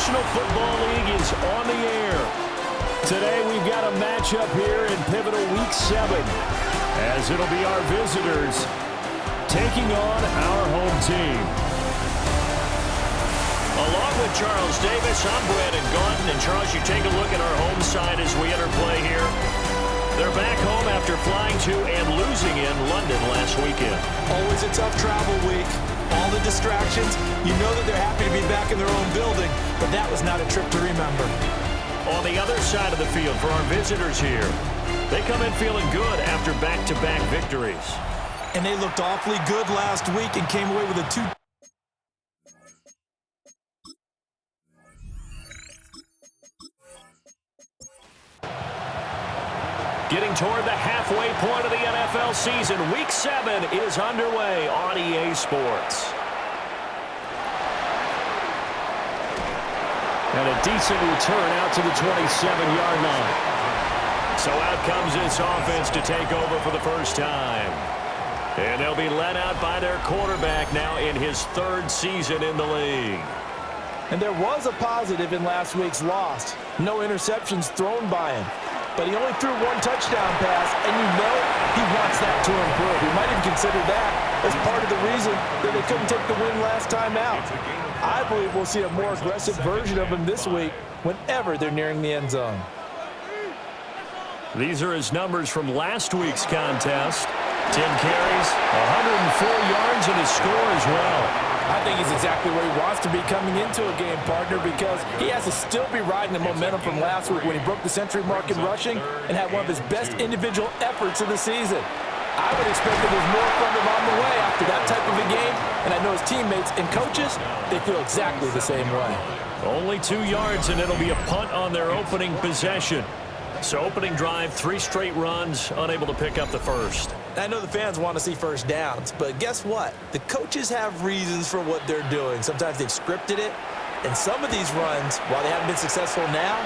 National Football League is on the air. Today we've got a matchup here in pivotal Week 7, as it'll be our visitors taking on our home team. Along with Charles Davis, I'm Brandon Gaunton. And Charles, you take a look at our home side as we enter play here. They're back home after flying to and losing in London last weekend. Always a tough travel week. All the distractions. You know that they're happy to be back in their own building, but that was not a trip to remember. On the other side of the field for our visitors here, they come in feeling good after back-to-back victories. And they looked awfully good last week and came away with a 2. Getting toward the halfway point of the NFL season, Week 7 is underway on EA Sports. And a decent return out to the 27-yard line. So out comes this offense to take over for the first time. And they'll be led out by their quarterback now in his 3rd season in the league. And there was a positive in last week's loss. No interceptions thrown by him. But he only threw 1 touchdown pass, and you know he wants that to improve. He might even consider that as part of the reason that they couldn't take the win last time out. I believe we'll see a more aggressive version of him this week whenever they're nearing the end zone. These are his numbers from last week's contest. 10 carries, 104 yards, and his score as well. I think he's exactly where he wants to be coming into a game, partner, because he has to still be riding the momentum from last week when he broke the century mark in rushing and had one of his best individual efforts of the season. I would expect that there's more from him on the way after that type of a game, and I know his teammates and coaches, they feel exactly the same way. Only 2 yards, and it'll be a punt on their opening possession. So opening drive, 3 straight runs, unable to pick up the first. I know the fans want to see first downs, but guess what? The coaches have reasons for what they're doing. Sometimes they've scripted it, and some of these runs, while they haven't been successful now,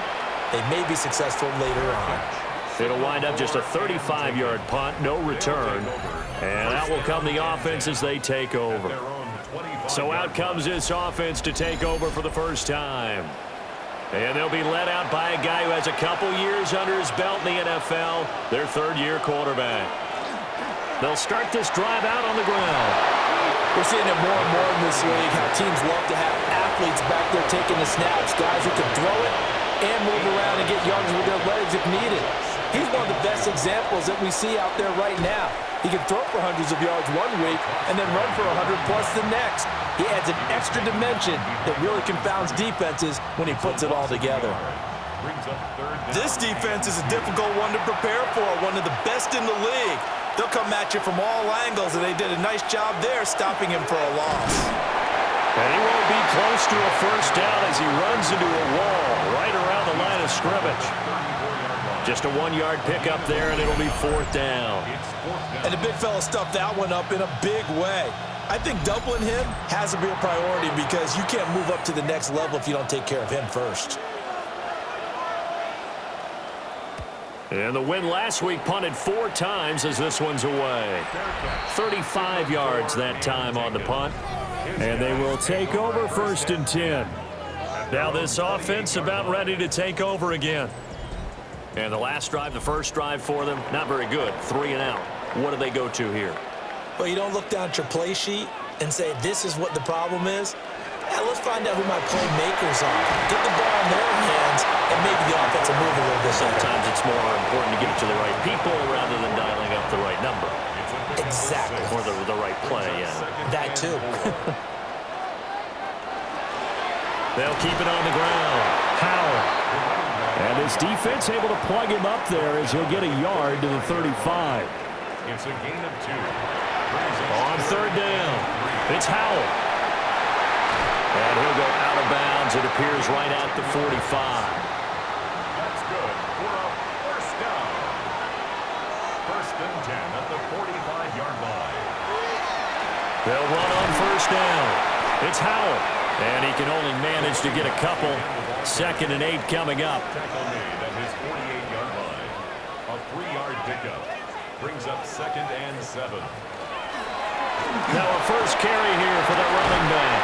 they may be successful later on. It'll wind up just a 35-yard punt, no return, and out will come the offense as they take over. So out comes this offense to take over for the first time. And they'll be led out by a guy who has a couple years under his belt in the NFL, their 3rd-year quarterback. They'll start this drive out on the ground. We're seeing it more and more in this league, how teams love to have athletes back there taking the snaps, guys who can throw it and move around and get yards with their legs if needed. He's one of the best examples that we see out there right now. He can throw for hundreds of yards one week and then run for 100-plus the next. He adds an extra dimension that really confounds defenses when he puts it all together. This defense is a difficult one to prepare for, one of the best in the league. They'll come at you from all angles, and they did a nice job there stopping him for a loss. And he won't be close to a first down as he runs into a wall right around the line of scrimmage. Just a 1-yard pickup there, and it'll be 4th down. And the big fella stuffed that one up in a big way. I think doubling him has to be a priority because you can't move up to the next level if you don't take care of him first. And the win last week punted 4 times as this one's away. 35 yards that time on the punt. And they will take over 1st and 10. Now this offense about ready to take over again. And the last drive, the first drive for them, not very good. 3 and out. What do they go to here? Well, you don't look down at your play sheet and say, this is what the problem is. Yeah, let's find out who my playmakers are. Get the ball in their hands, and maybe the offense will move a little bit. Sometimes it's more important to get it to the right people rather than dialing up the right number. Exactly. Or the right play, yeah. That too. They'll keep it on the ground. Howell. And his defense able to plug him up there as he'll get a yard to the 35. It's a gain of 2. On 3rd down, it's Howell. And he'll go out of bounds. It appears right at the 45. That's good for a first down. 1st and 10 at the 45-yard line. They'll run on 1st down. It's Howell. And he can only manage to get a couple. 2nd and 8 coming up. Tackle made at his 48-yard line. A 3-yard pickup brings up 2nd and 7. Now a first carry here for the running back.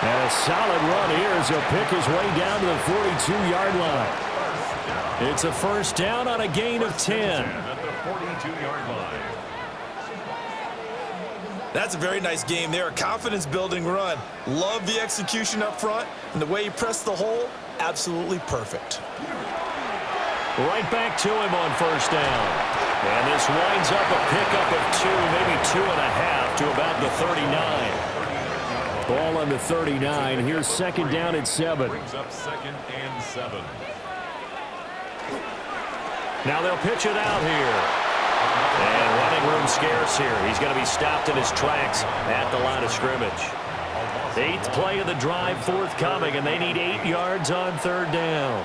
And a solid run here as he'll pick his way down to the 42-yard line. It's a first down on a gain of 10. At the 42-yard line. That's a very nice game there. A confidence-building run. Love the execution up front. And the way he pressed the hole, absolutely perfect. Right back to him on first down. And this winds up a pickup of 2, maybe 2.5 to about the 39. Ball on the 39. Here's second down at 7. Brings up 2nd and 7. Now they'll pitch it out here. And running room scarce here. He's going to be stopped in his tracks at the line of scrimmage. 8th play of the drive forthcoming, and they need 8 yards on third down.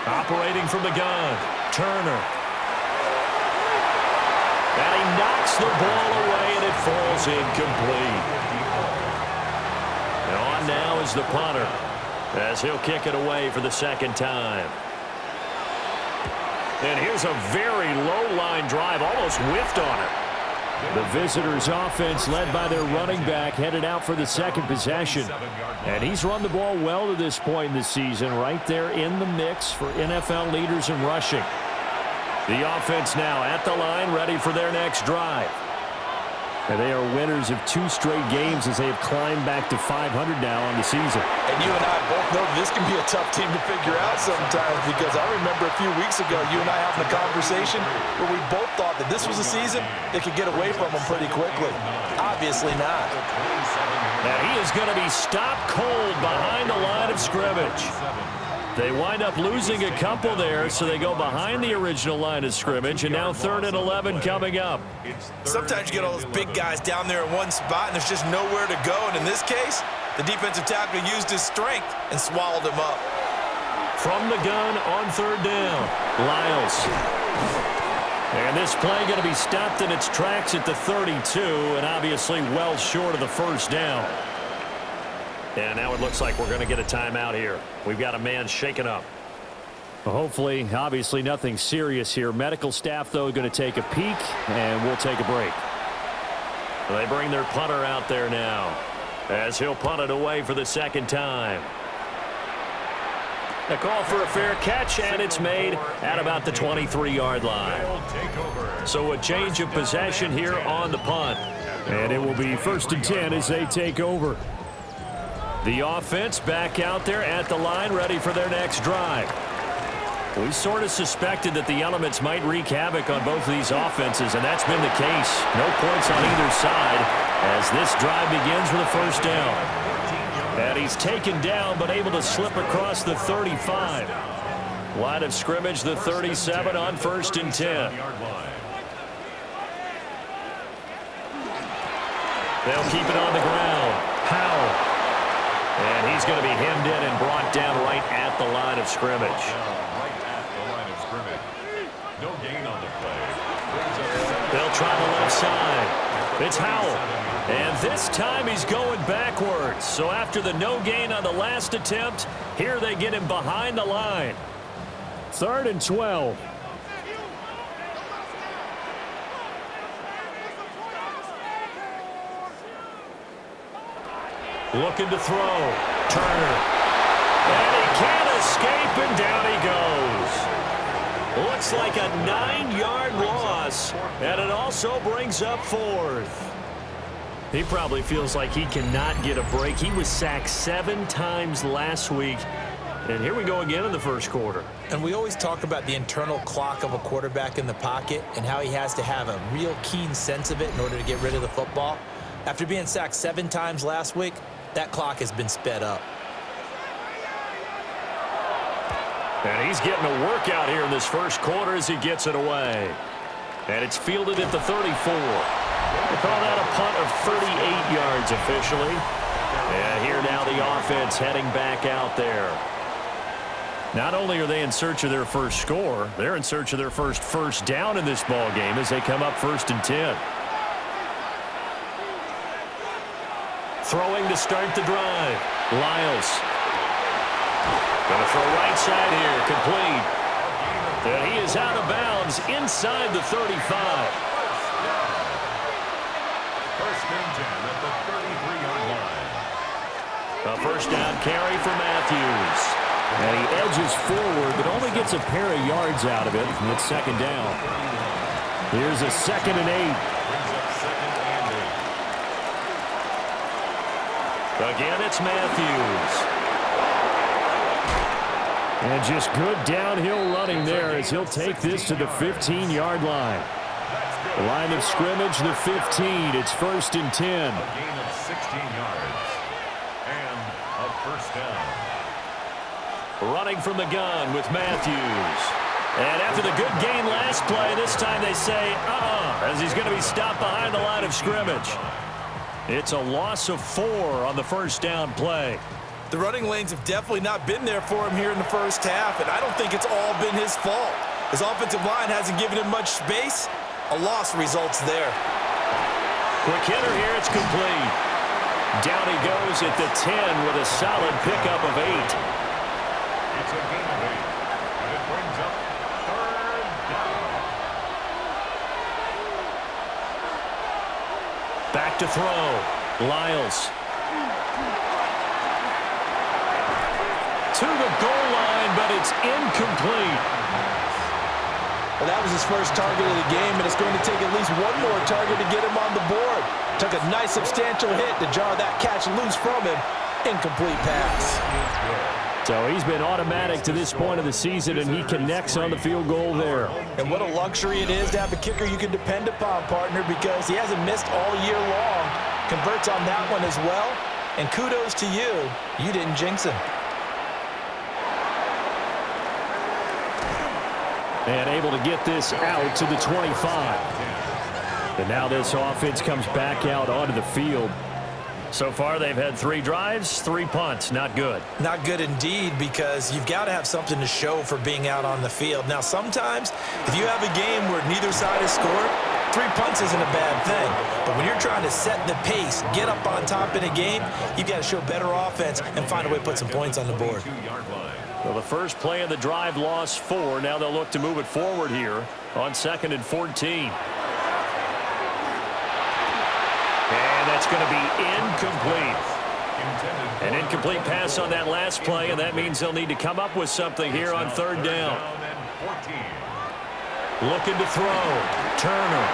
Operating from the gun, Turner. And he knocks the ball away, and it falls incomplete. And on now is the punter, as he'll kick it away for the second time. And here's a very low-line drive, almost whiffed on it. The visitors' offense, led by their running back, headed out for the second possession. And he's run the ball well to this point in the season, right there in the mix for NFL leaders in rushing. The offense now at the line, ready for their next drive. And they are winners of 2 straight games as they have climbed back to 500 now on the season. And you and I both know this can be a tough team to figure out sometimes, because I remember a few weeks ago you and I having a conversation where we both thought that this was a season that could get away from them pretty quickly. Obviously not. Now he is going to be stopped cold behind the line of scrimmage. They wind up losing a couple there, so they go behind the original line of scrimmage, and now 3rd and 11 coming up. Sometimes you get all those big guys down there in one spot, and there's just nowhere to go. And in this case, the defensive tackle used his strength and swallowed him up. From the gun on third down, Lyles. And this play going to be stopped in its tracks at the 32, and obviously well short of the first down. And now it looks like we're going to get a timeout here. We've got a man shaken up. Well, hopefully, obviously nothing serious here. Medical staff, though, going to take a peek, and we'll take a break. They bring their punter out there now, as he'll punt it away for the second time. A call for a fair catch, and it's made at about the 23-yard line. So a change of possession here on the punt. And it will be 1st and 10 as they take over. The offense back out there at the line, ready for their next drive. We sort of suspected that the elements might wreak havoc on both of these offenses, and that's been the case. No points on either side as this drive begins with a first down. And he's taken down, but able to slip across the 35. Line of scrimmage, the 37 on 1st and 10. They'll keep it on the ground. Howell. And he's going to be hemmed in and brought down right at the line of scrimmage. No gain on the play. They'll try the left side. It's Howell. And this time he's going backwards. So after the no gain on the last attempt, here they get him behind the line. 3rd and 12. Looking to throw. Turner. And he can't escape, and down he goes. Looks like a 9-yard loss, and it also brings up 4th. He probably feels like he cannot get a break. He was sacked 7 times last week, and here we go again in the first quarter. And we always talk about the internal clock of a quarterback in the pocket and how he has to have a real keen sense of it in order to get rid of the football. After being sacked 7 times last week, that clock has been sped up. And he's getting a workout here in this first quarter as he gets it away. And it's fielded at the 34. They call that a punt of 38 yards officially. And here now the offense heading back out there. Not only are they in search of their first score, they're in search of their first down in this ball game as they come up 1st and 10. Throwing to start the drive. Lyles. Going to throw right side here. Complete. And he is out of bounds inside the 35. First and 10 at the 33-yard line. A first down carry for Matthews. And he edges forward, but only gets a pair of yards out of it. And it's second down. Here's a 2nd and 8. Brings up 2nd and 8. Again, it's Matthews. And just good downhill running there as he'll take this to the 15-yard line. Line of scrimmage, the 15. It's 1st and 10. A gain of 16 yards. And a first down. Running from the gun with Matthews. And after the good gain last play, this time they say, as he's going to be stopped behind the line of scrimmage. It's a loss of 4 on the first down play. The running lanes have definitely not been there for him here in the first half, and I don't think it's all been his fault. His offensive line hasn't given him much space. A loss results there. Quick hitter here, it's complete. Down he goes at the 10 with a solid pickup of 8. It's a gain of 8. And it brings up 3rd down. Back to throw. Lyles. To the goal line, but it's incomplete. Well, that was his first target of the game, and it's going to take at least one more target to get him on the board. Took a nice substantial hit to jar that catch loose from him. Incomplete pass. So he's been automatic to this point of the season, and he connects on the field goal there. And what a luxury it is to have a kicker you can depend upon, partner, because he hasn't missed all year long. Converts on that one as well. And kudos to you. You didn't jinx him. And able to get this out to the 25. And now this offense comes back out onto the field. So far, they've had 3 drives, 3 punts. Not good. Not good indeed, because you've got to have something to show for being out on the field. Now, sometimes, if you have a game where neither side has scored, 3 punts isn't a bad thing. But when you're trying to set the pace, get up on top in a game, you've got to show better offense and find a way to put some points on the board. Well, the first play of the drive lost 4. Now they'll look to move it forward here on 2nd and 14. And that's going to be incomplete. An incomplete pass on that last play, and that means they'll need to come up with something here on 3rd down. Looking to throw. Turner.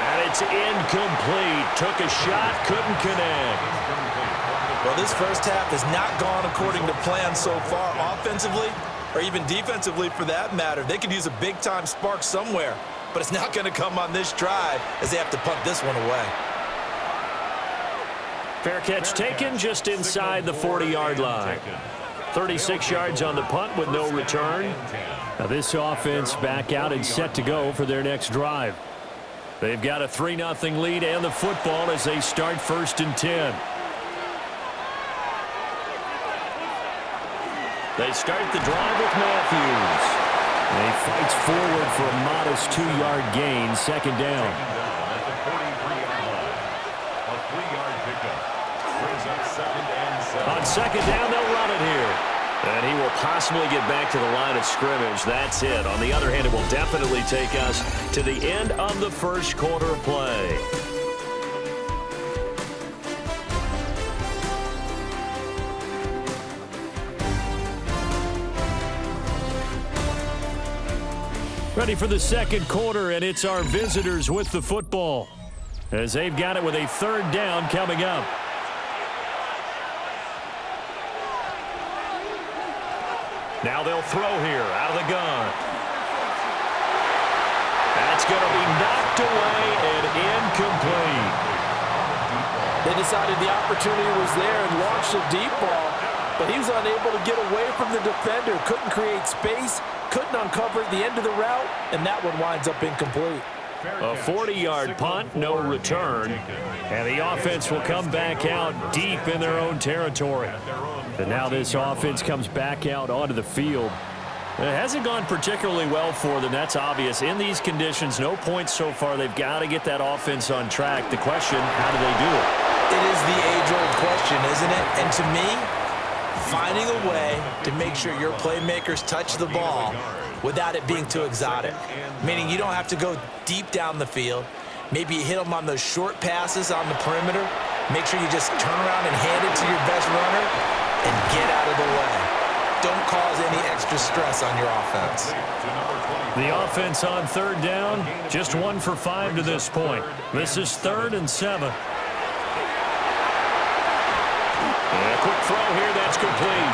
And it's incomplete. Took a shot, couldn't connect. Well, this first half has not gone according to plan so far offensively, or even defensively for that matter. They could use a big-time spark somewhere, but it's not going to come on this drive as they have to punt this one away. Fair catch taken just inside the 40-yard line. 36 yards on the punt with no return. Now this offense back out and set to go for their next drive. They've got a 3-0 lead and the football as they start 1st and 10. They start the drive with Matthews. And he fights forward for a modest 2-yard gain, 2nd down. At the 43-yard line. A 3-yard pickup. Brings up 2nd and 7. On 2nd down, they'll run it here. And he will possibly get back to the line of scrimmage. That's it. On the other hand, it will definitely take us to the end of the first quarter of play. Ready for the second quarter, and it's our visitors with the football as they've got it with a 3rd down coming up. Now they'll throw here out of the gun. That's going to be knocked away and incomplete. They decided the opportunity was there and launched a deep ball, but he was unable to get away from the defender, couldn't create space, couldn't uncover at the end of the route, and that one winds up incomplete. A 40-yard punt, no return, and the offense will come back out deep in their own territory. And now this offense comes back out onto the field. It hasn't gone particularly well for them, that's obvious. In these conditions, no points so far. They've got to get that offense on track. The question, how do they do it? It is the age-old question, isn't it? And to me, finding a way to make sure your playmakers touch the ball without it being too exotic. Meaning you don't have to go deep down the field. Maybe you hit them on those short passes on the perimeter. Make sure you just turn around and hand it to your best runner and get out of the way. Don't cause any extra stress on your offense. The offense on third down, just 1 for 5 to this point. This is 3rd and 7. And a quick throw here, that's complete.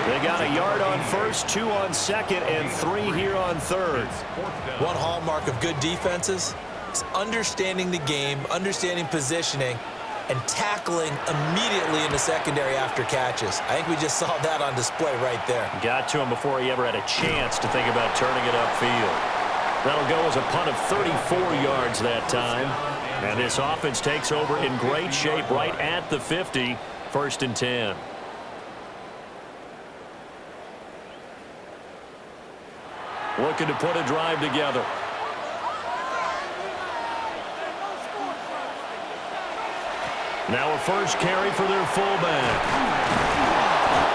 They got a yard on first, 2 on second, and 3 here on third. One hallmark of good defenses is understanding the game, understanding positioning, and tackling immediately in the secondary after catches. I think we just saw that on display right there. Got to him before he ever had a chance to think about turning it upfield. That'll go as a punt of 34 yards that time. And this offense takes over in great shape right at the 50, 1st and 10. Looking to put a drive together. Now a first carry for their fullback.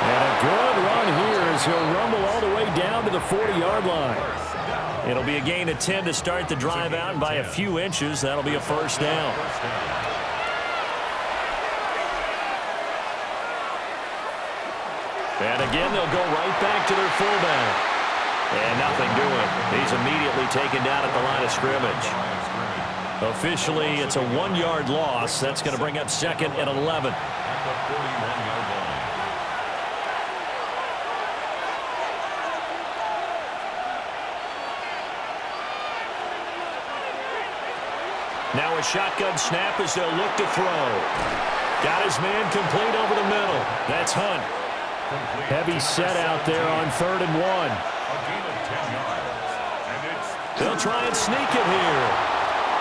And a good run here as he'll rumble all the way down to the 40-yard line. It'll be a gain of 10 to start the drive out, and by a few inches, that'll be a first down. And again, they'll go right back to their fullback. And nothing doing. He's immediately taken down at the line of scrimmage. Officially, it's a 1-yard loss. That's going to bring up 2nd and 11. Now a shotgun snap as they'll look to throw. Got his man complete over the middle. That's Hunt. Heavy set out there on 3rd and 1. They'll try and sneak it here.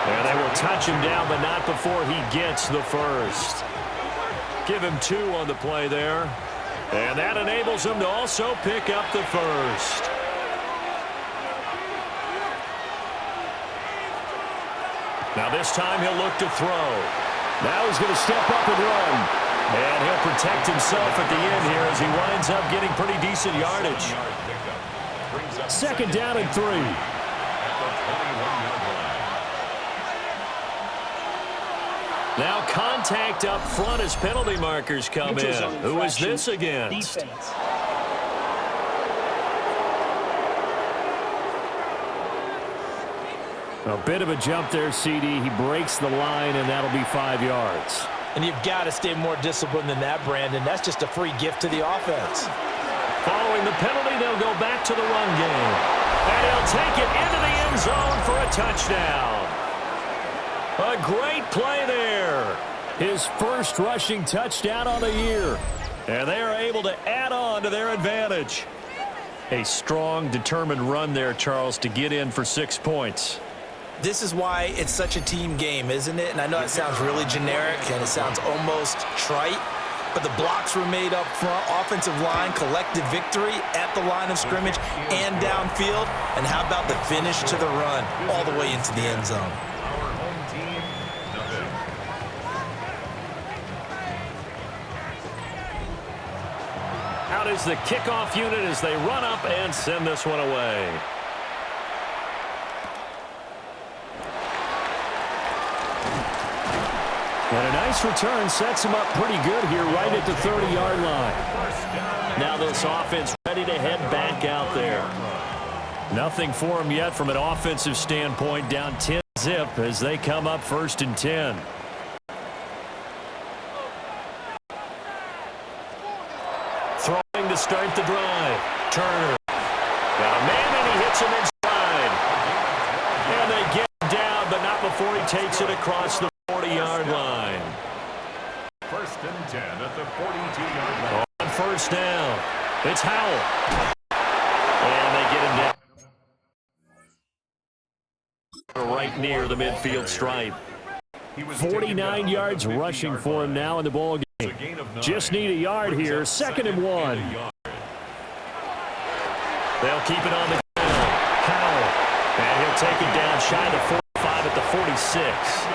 And they will touch him down, but not before he gets the first. Give him 2 on the play there. And that enables him to also pick up the first. Now this time he'll look to throw. Now he's going to step up and run. And he'll protect himself at the end here as he winds up getting pretty decent yardage. 2nd down and 3. Now contact up front as penalty markers come in. Who is this against? Defense. A bit of a jump there, CD. He breaks the line, and that'll be 5 yards. And you've got to stay more disciplined than that, Brandon. That's just a free gift to the offense. Following the penalty, they'll go back to the run game. And he'll take it into the end zone for a touchdown. A great play there. His first rushing touchdown on the year. And they are able to add on to their advantage. A strong, determined run there, Charles, to get in for 6 points. This is why it's such a team game, isn't it? And I know it sounds really generic and it sounds almost trite, but the blocks were made up front, offensive line, collective victory at the line of scrimmage and downfield. And how about the finish to the run all the way into the end zone? Out is the kickoff unit as they run up and send this one away. And a nice return sets him up pretty good here right at the 30-yard line. Now this offense ready to head back out there. Nothing for him yet from an offensive standpoint, down 10-zip as they come up 1st and 10. Throwing to start the drive. Turner. Got a man and he hits him inside. And they get him down, but not before he takes it across the 40-yard line. 1st and 10 at the 42-yard line. On 1st down, it's Howell. And they get him down right near the midfield stripe. 49 yards rushing for him now in the ball game. Just need a yard here, 2nd and 1. They'll keep it on the ground. Howell. And he'll take it down shy of the 45 at the 46.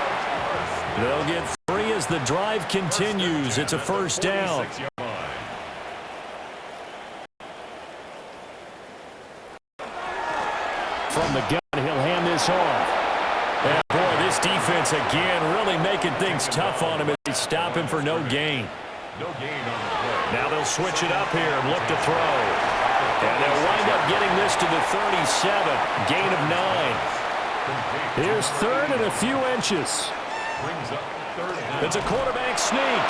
They'll get 3 as the drive continues. It's a 1st down. From the gun, he'll hand this off. And boy, this This defense, again, really making things tough on him as they stop him for no gain. No gain on the play. Now they'll switch it up here and look to throw. And they'll wind up getting this to the 37. Gain of 9. Here's third and a few inches. Brings up third down. It's a quarterback sneak.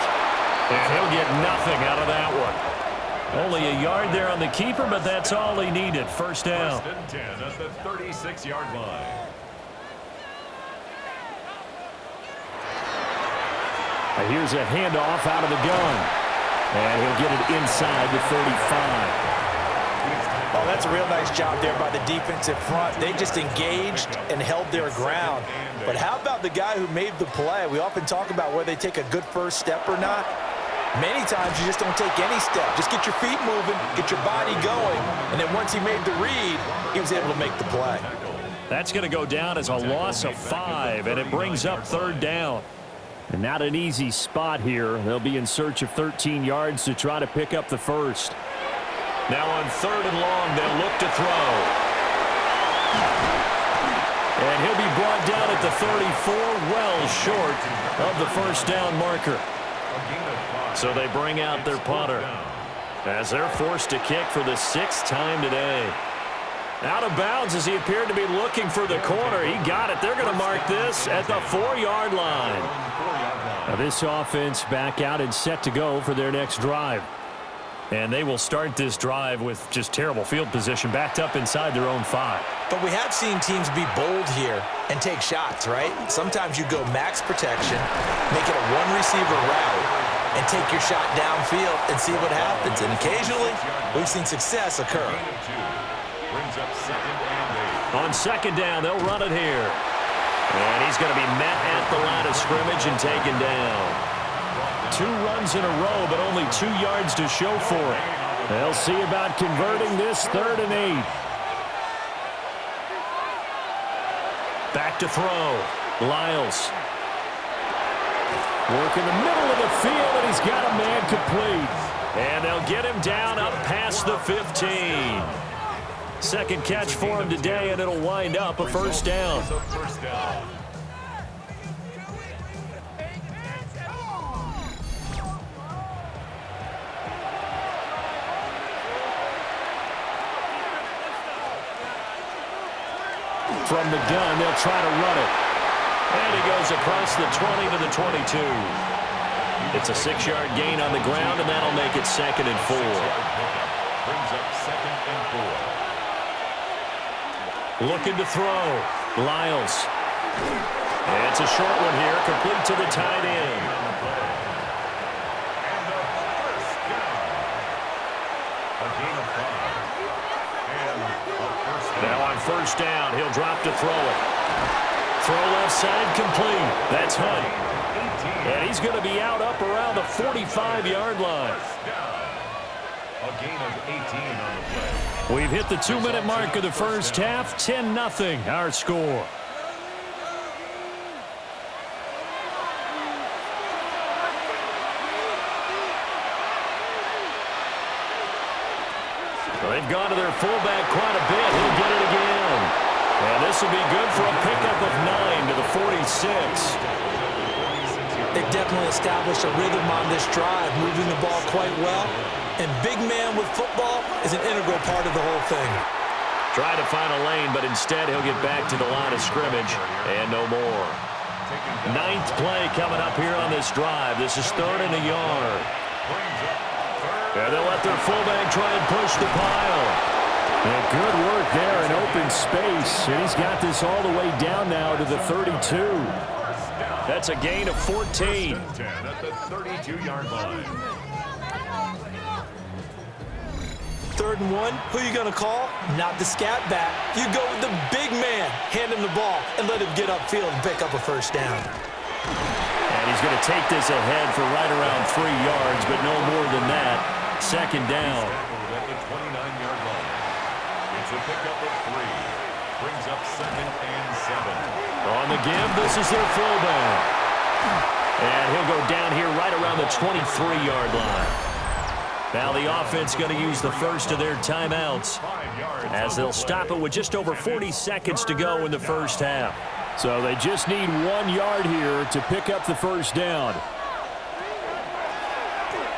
And he'll get nothing out of that one. Only a yard there on the keeper, but that's all he needed. First down. First and 10 at the 36-yard line. Here's a handoff out of the gun. And he'll get it inside the 35. Oh, that's a real nice job there by the defensive front. They just engaged and held their ground. But how about the guy who made the play? We often talk about whether they take a good first step or not. Many times you just don't take any step. Just get your feet moving, get your body going, and then once he made the read, he was able to make the play. That's going to go down as a loss of 5, and it brings up third down. And not an easy spot here. They'll be in search of 13 yards to try to pick up the first. Now on third and long, they'll look to throw. And he'll be brought down at the 34, well short of the first down marker. So they bring out their punter as they're forced to kick for the 6th time today. Out of bounds as he appeared to be looking for the corner. He got it. They're going to mark this at the 4-yard line. Now this offense back out and set to go for their next drive. And they will start this drive with just terrible field position, backed up inside their own 5. But we have seen teams be bold here and take shots, right? Sometimes you go max protection, make it a one-receiver route, and take your shot downfield and see what happens. And occasionally, we've seen success occur. Brings up second and 8. On second down, they'll run it here. And he's going to be met at the line of scrimmage and taken down. 2 runs in a row, but only 2 yards to show for it. They'll see about converting this 3rd and 8. Back to throw. Lyles. Work in the middle of the field, and he's got a man complete. And they'll get him down up past the 15. Second catch for him today, and it'll wind up a first down. From the gun, they'll try to run it. And he goes across the 20 to the 22. It's a 6-yard gain on the ground, and that'll make it 2nd and 4. Brings up 2nd and 4. Looking to throw. Lyles. And it's a short one here, complete to the tight end. Now on first down, he'll drop to throw it. Throw left side, complete. That's Hunt. And he's going to be out up around the 45-yard line. A gain of 18 on the play. We've hit the 2-minute mark of the first half. 10-0 our score. They've gone to their fullback quite a bit. He'll get it again. And this will be good for a pickup of 9 to the 46. They definitely established a rhythm on this drive, moving the ball quite well. And big man with football is an integral part of the whole thing. Try to find a lane, but instead he'll get back to the line of scrimmage and no more. 9th play coming up here on this drive. This is 3rd and a yard. And they'll let their fullback try and push the pile. And good work there in open space. And he's got this all the way down now to the 32. That's a gain of 14. 10 at the 32-yard line. 3rd and 1, who are you going to call? Not the scat back. You go with the big man. Hand him the ball and let him get upfield and pick up a first down. And he's going to take this ahead for right around 3 yards, but no more than that. 2nd down. At the 29-yard line. It's a pickup of 3. Brings up 2nd and 7. On the give, this is their fullback. And he'll go down here right around the 23-yard line. Now the offense going to use the first of their timeouts as they'll stop it with just over 40 seconds to go in the first half. So they just need 1 yard here to pick up the first down.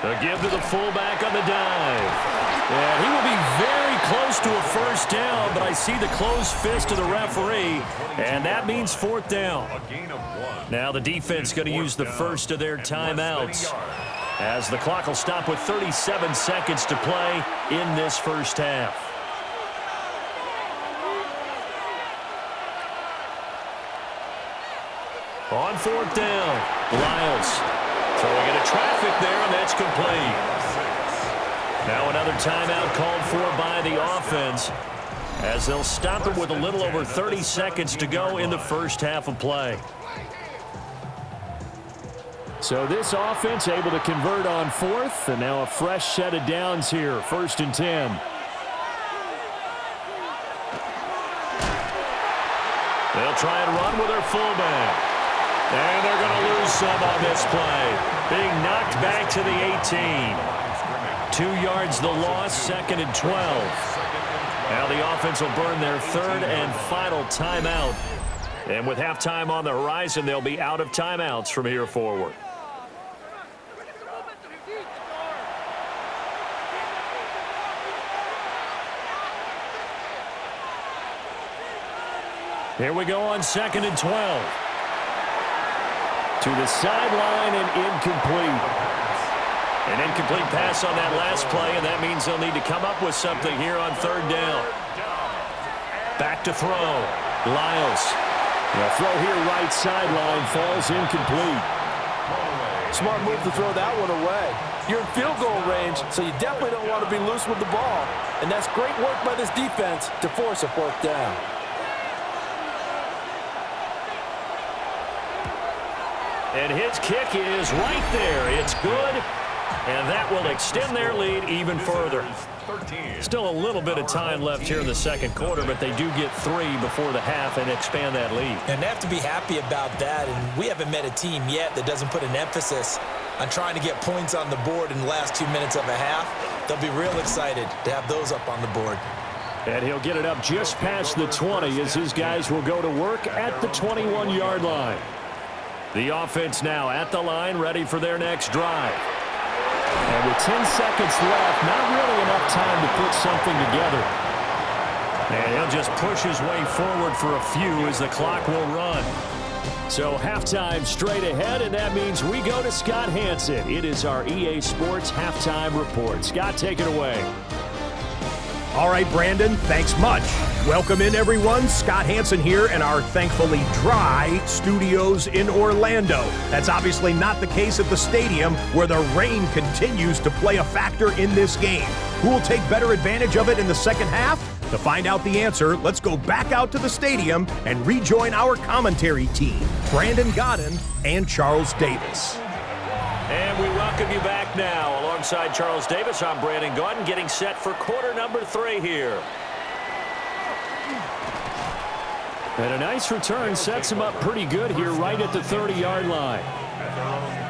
A give to the fullback on the dive. And he will be very close to a first down, but I see the closed fist of the referee, and that means 4th down. Now the defense going to use the first of their timeouts, as the clock will stop with 37 seconds to play in this first half. On 4th down, Lyles throwing into traffic there, and that's complete. Now another timeout called for by the offense, as they'll stop it with a little over 30 seconds to go in the first half of play. So this offense able to convert on 4th, and now a fresh set of downs here, 1st and 10. They'll try and run with their fullback. And they're going to lose some on this play. Being knocked back to the 18. 2 yards the loss, 2nd and 12. Now the offense will burn their 3rd and final timeout. And with halftime on the horizon, they'll be out of timeouts from here forward. Here we go on 2nd and 12. To the sideline and incomplete. An incomplete pass on that last play, and that means they'll need to come up with something here on 3rd down. Back to throw. Lyles. The throw here right sideline falls incomplete. Smart move to throw that one away. You're in field goal range, so you definitely don't want to be loose with the ball. And that's great work by this defense to force a 4th down. And his kick is right there. It's good, and that will extend their lead even further. Still a little bit of time left here in the 2nd quarter, but they do get 3 before the half and expand that lead. And they have to be happy about that, and we haven't met a team yet that doesn't put an emphasis on trying to get points on the board in the last 2 minutes of a half. They'll be real excited to have those up on the board. And he'll get it up just past the 20 as his guys will go to work at the 21-yard line. The offense now at the line, ready for their next drive. And with 10 seconds left, not really enough time to put something together. And he'll just push his way forward for a few as the clock will run. So halftime straight ahead, and that means we go to Scott Hanson. It is our EA Sports Halftime Report. Scott, take it away. All right, Brandon, thanks much. Welcome in, everyone. Scott Hanson here in our thankfully dry studios in Orlando. That's obviously not the case at the stadium, where the rain continues to play a factor in this game. Who will take better advantage of it in the second half? To find out the answer, let's go back out to the stadium and rejoin our commentary team, Brandon Godden and Charles Davis. And we welcome you back now. Alongside Charles Davis, I'm Brandon Gaudin, getting set for quarter number 3 here. And a nice return sets him up pretty good here right at the 30-yard line.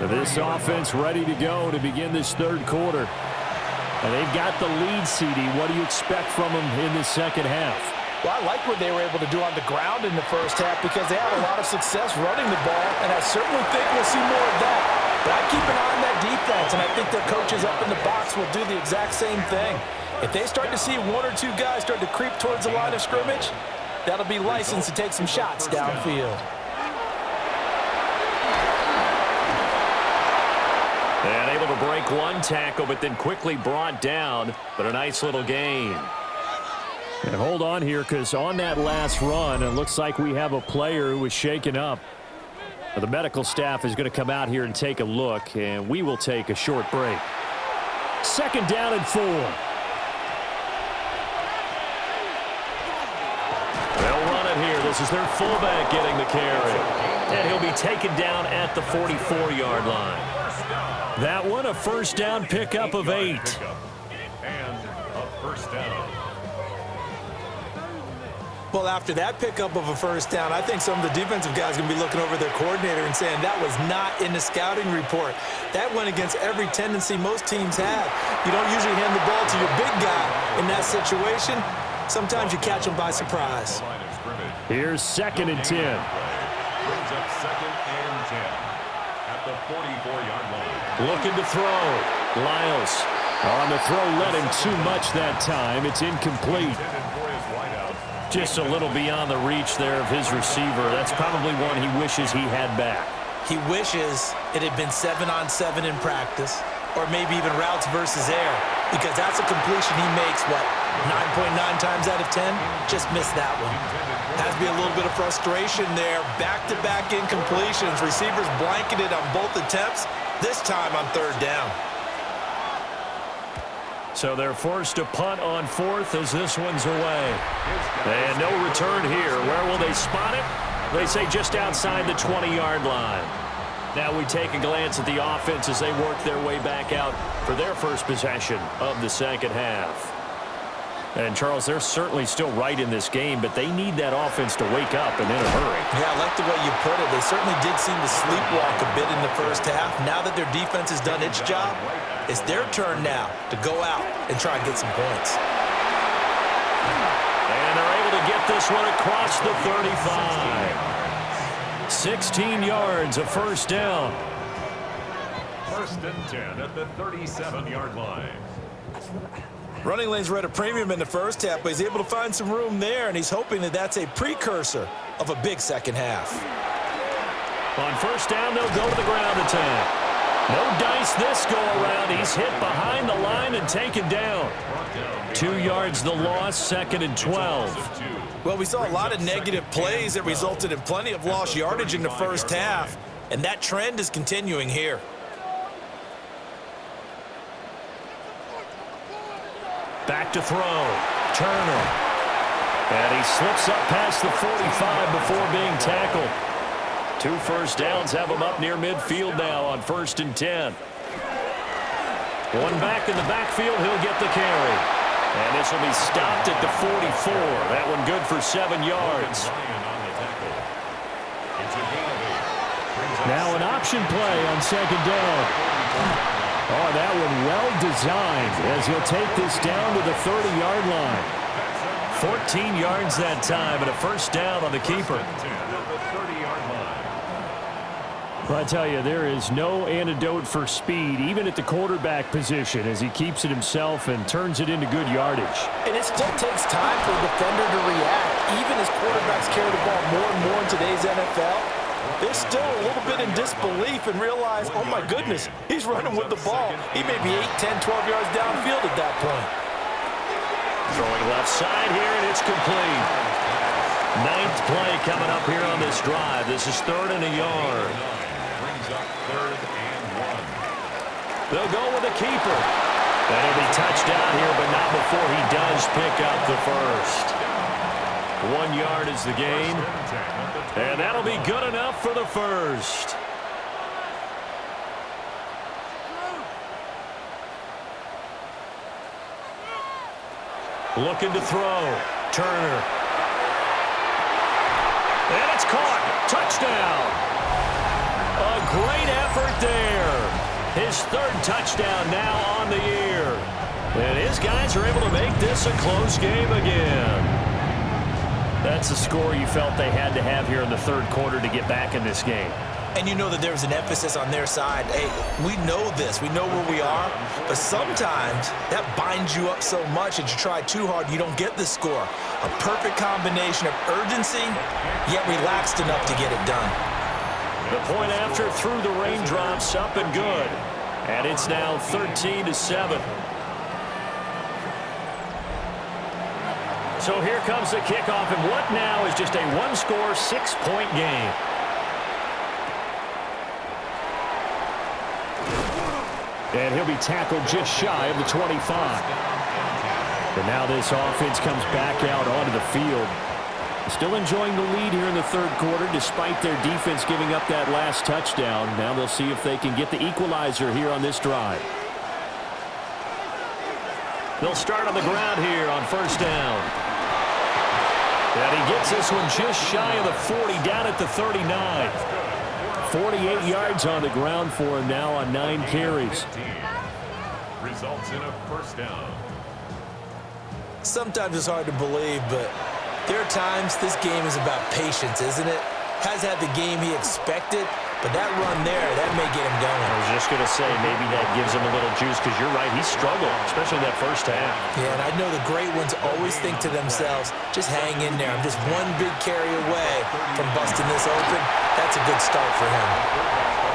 This offense ready to go to begin this 3rd quarter. And they've got the lead, CD. What do you expect from them in the second half? Well, I like what they were able to do on the ground in the first half because they had a lot of success running the ball, and I certainly think we'll see more of that. But I keep an eye on that defense, and I think their coaches up in the box will do the exact same thing. If they start to see 1 or 2 guys start to creep towards the line of scrimmage, that'll be licensed to take some shots downfield. And able to break 1 tackle, but then quickly brought down. But a nice little gain. And hold on here, because on that last run, it looks like we have a player who was shaken up. The medical staff is going to come out here and take a look, and we will take a short break. 2nd down and 4. They'll run it here. This is their fullback getting the carry. And he'll be taken down at the 44-yard line. That one, a first down pickup of 8. And a first down. Well, after that pickup of a first down, I think some of the defensive guys are going to be looking over their coordinator and saying that was not in the scouting report. That went against every tendency most teams have. You don't usually hand the ball to your big guy in that situation. Sometimes you catch them by surprise. Here's 2nd and 10. Brings up 2nd and 10 at the 44-yard line. Looking to throw. Lyles. On the throw, led him too much that time. It's incomplete. Just a little beyond the reach there of his receiver. That's probably one he wishes he had back. He wishes it had been 7-on-7 in practice, or maybe even routes versus air, because that's a completion he makes, 9.9 times out of 10? Just missed that one. Has to be a little bit of frustration there. Back-to-back incompletions. Receivers blanketed on both attempts, this time on 3rd down. So they're forced to punt on 4th as this one's away. And no return here. Where will they spot it? They say just outside the 20-yard line. Now we take a glance at the offense as they work their way back out for their first possession of the second half. And, Charles, they're certainly still right in this game, but they need that offense to wake up and in a hurry. Yeah, I like the way you put it. They certainly did seem to sleepwalk a bit in the first half. Now that their defense has done its job, it's their turn now to go out and try and get some points. And they're able to get this one across the 35. 16 yards, a first down. 1st and 10 at the 37-yard line. Running lanes were at a premium in the first half, but he's able to find some room there, and he's hoping that that's a precursor of a big second half. On first down, they'll go to the ground attack. No dice this go-around. He's hit behind the line and taken down. 2 yards the loss, 2nd and 12. Well, we saw a lot of negative plays that resulted in plenty of lost yardage in the first half, and that trend is continuing here. Back to throw. Turner. And he slips up past the 45 before being tackled. 2 first downs have him up near midfield now on 1st and 10. One back in the backfield, he'll get the carry. And this will be stopped at the 44. That one good for 7 yards. Now an option play on 2nd down. Oh, that one well designed as he'll take this down to the 30-yard line. 14 yards that time and a first down on the keeper. Well, I tell you, there is no antidote for speed, even at the quarterback position, as he keeps it himself and turns it into good yardage. And it still takes time for the defender to react. Even as quarterbacks carry the ball more and more in today's NFL, they're still a little bit in disbelief and realize, oh my goodness, he's running with the ball. He may be 8, 10, 12 yards downfield at that point. Throwing left side here, and it's complete. 9th play coming up here on this drive. This is 3rd and a yard. Brings up 3rd and 1. They'll go with the keeper. And he'll be touched down here, but not before he does pick up the first. 1 yard is the gain. And that'll be good enough for the first. Looking to throw. Turner. And it's caught. Touchdown. A great effort there. His 3rd touchdown now on the year. And his guys are able to make this a close game again. That's the score you felt they had to have here in the 3rd quarter to get back in this game. And you know that there's an emphasis on their side. Hey, we know this. We know where we are. But sometimes that binds you up so much that you try too hard, you don't get the score. A perfect combination of urgency, yet relaxed enough to get it done. The point after through the raindrops, up and good. And it's now 13-7. So here comes the kickoff, and what now is just a one-score, 6-point game. And he'll be tackled just shy of the 25. But now this offense comes back out onto the field. Still enjoying the lead here in the 3rd quarter, despite their defense giving up that last touchdown. Now they'll see if they can get the equalizer here on this drive. They'll start on the ground here on 1st down. And he gets this one just shy of the 40, down at the 39. 48 yards on the ground for him now on 9 carries. Results in a first down. Sometimes it's hard to believe, but there are times this game is about patience, isn't it? has had the game he expected, but that run there, that may get him going. I was just going to say, maybe that gives him a little juice, because you're right, he struggled, especially that first half. Yeah, and I know the great ones always think to themselves, just hang in there. I'm just one big carry away from busting this open. That's a good start for him.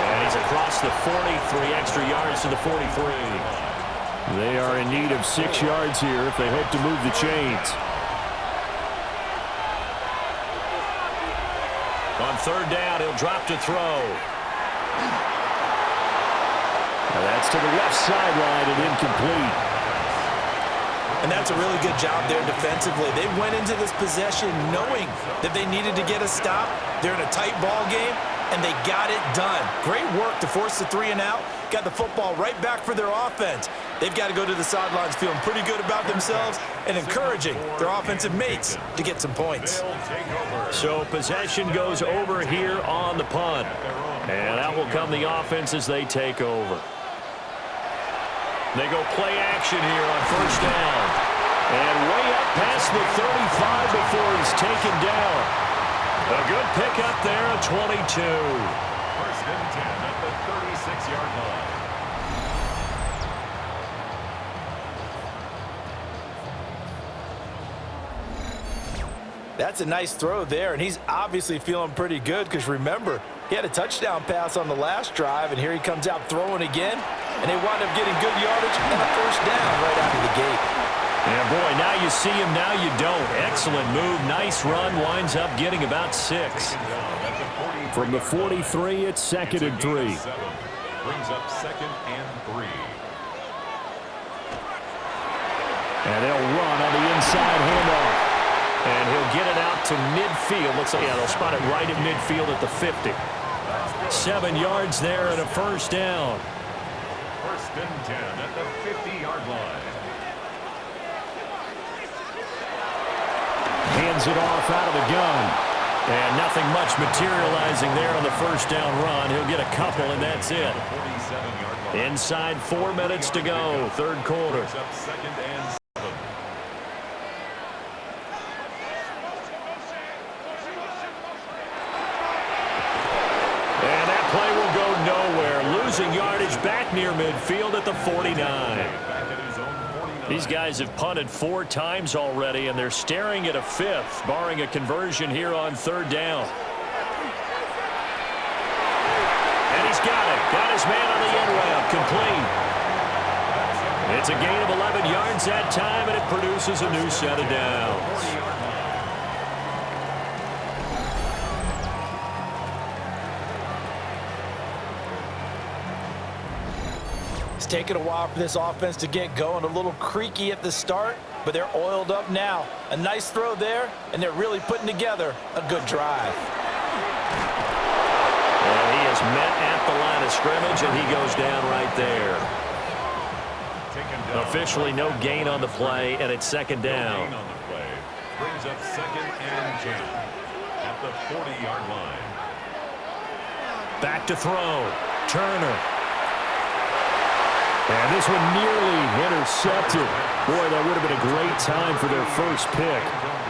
And he's across the 40, 3 extra yards to the 43. They are in need of 6 yards here if they hope to move the chains. On third down, he'll drop to throw. Now that's to the left sideline and incomplete. And that's a really good job there defensively. They went into this possession knowing that they needed to get a stop. They're in a tight ball game, and they got it done. Great work to force the 3 and out. Got the football right back for their offense. They've got to go to the sidelines feeling pretty good about themselves and encouraging their offensive mates to get some points. So possession goes over here on the punt. And out will come the offense as they take over. They go play action here on first down. And way up past the 35 before he's taken down. A good pickup there at 22. First and 10 at the 36-yard line. That's a nice throw there, and he's obviously feeling pretty good because, remember, he had a touchdown pass on the last drive, and here he comes out throwing again, and they wind up getting good yardage and a first down right out of the gate. Yeah, boy, now you see him, now you don't. Excellent move, nice run, winds up getting about 6. From the 43, it's 2nd and 3. Brings up 2nd and 3. And they'll run on the inside handoff. And he'll get it out to midfield. Looks like, yeah, they'll spot it right at midfield at the 50. 7 yards there and a first down. First and 10 at the 50-yard line. Hands it off out of the gun. And nothing much materializing there on the first down run. He'll get a couple, and that's it. 47-yard line. Inside 4 minutes to go, third quarter. Brings up 2nd and 7. And that play will go nowhere. Losing yardage back near midfield at the 49. Back at his own 49. These guys have punted 4 times already, and they're staring at a 5th, barring a conversion here on third down. And he's got it. Got his man on the end route. Complete. It's a gain of 11 yards that time, and it produces a new set of downs. It's taken a while for this offense to get going. A little creaky at the start, but they're oiled up now. A nice throw there, and they're really putting together a good drive. And he is met at the line of scrimmage, and he goes down right there. Officially no gain on the play, and it's second down. Gain on the play. Brings up 2nd and 10 at the 40-yard line. Back to throw. Turner. And this one nearly intercepted. Boy, that would have been a great time for their first pick.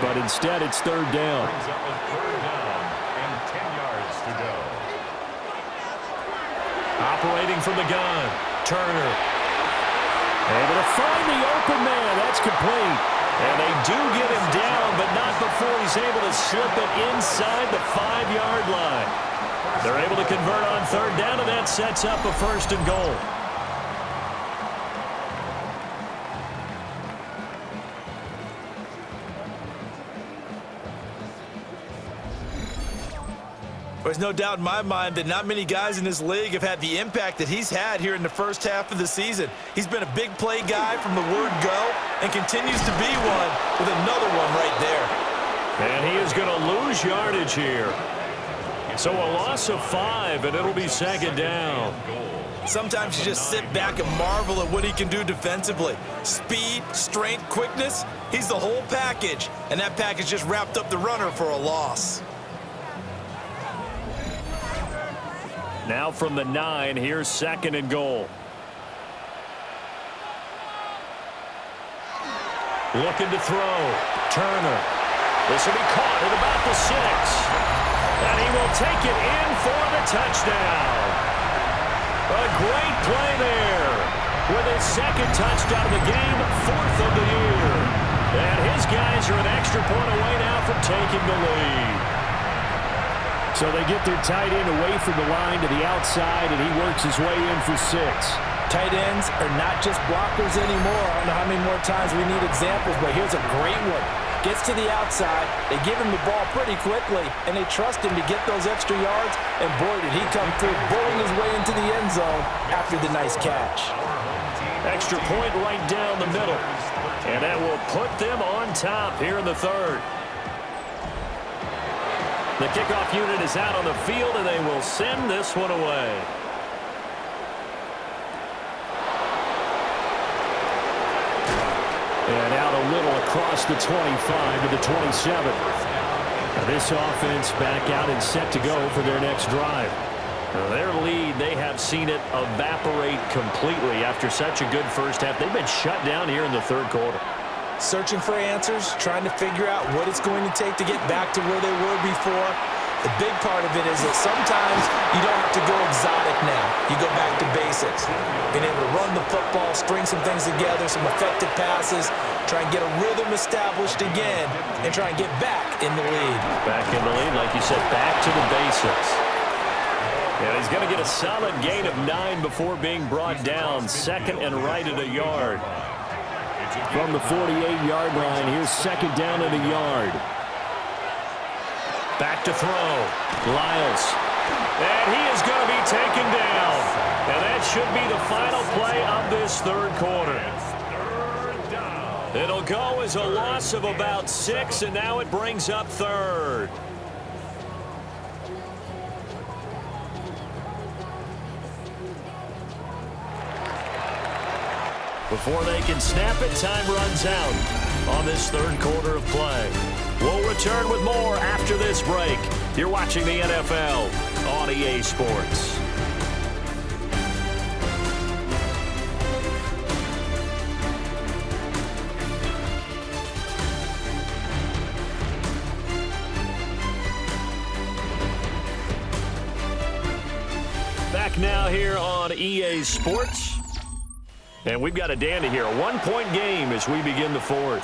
But instead, it's third down. Brings up a third down and 10 yards to go. Operating from the gun. Turner. Able to find the open man. That's complete. And they do get him down, but not before he's able to slip it inside the 5-yard line. They're able to convert on third down, and that sets up a first and goal. There's no doubt in my mind that not many guys in this league have had the impact that he's had here in the first half of the season. He's been a big play guy from the word go and continues to be one with another one right there. And he is going to lose yardage here. So a loss of 5, and it'll be second down. Sometimes you just sit back and marvel at what he can do defensively. Speed, strength, quickness, he's the whole package. And that package just wrapped up the runner for a loss. Now from the 9, here's second and goal. Looking to throw. Turner. This will be caught at about the 6. And he will take it in for the touchdown. A great play there. With his second touchdown of the game, 4th of the year. And his guys are an extra point away now from taking the lead. So they get their tight end away from the line to the outside, and he works his way in for 6. Tight ends are not just blockers anymore. I don't know how many more times we need examples, but here's a great one. Gets to the outside, they give him the ball pretty quickly, and they trust him to get those extra yards, and boy, did he come through, bowling his way into the end zone after the nice catch. Extra point right down the middle, and that will put them on top here in the 3rd. The kickoff unit is out on the field, and they will send this one away. And out a little across the 25 to the 27. Now this offense back out and set to go for their next drive. Now their lead, they have seen it evaporate completely after such a good first half. They've been shut down here in the 3rd quarter. Searching for answers, trying to figure out what it's going to take to get back to where they were before. The big part of it is that sometimes you don't have to go exotic now. You go back to basics. Being able to run the football, string some things together, some effective passes, try and get a rhythm established again, and try and get back in the lead. Back in the lead, like you said, back to the basics. And he's going to get a solid gain of 9 before being brought down. 2nd and right at a yard. From the 48-yard line, here's 2nd down and a yard. Back to throw. Lyles. And he is going to be taken down. And that should be the final play of this 3rd quarter. It'll go as a loss of about 6, and now it brings up 3rd. Before they can snap it, time runs out on this 3rd quarter of play. We'll return with more after this break. You're watching the NFL on EA Sports. Back now here on EA Sports. And we've got a dandy here. A 1-point game as we begin the 4th.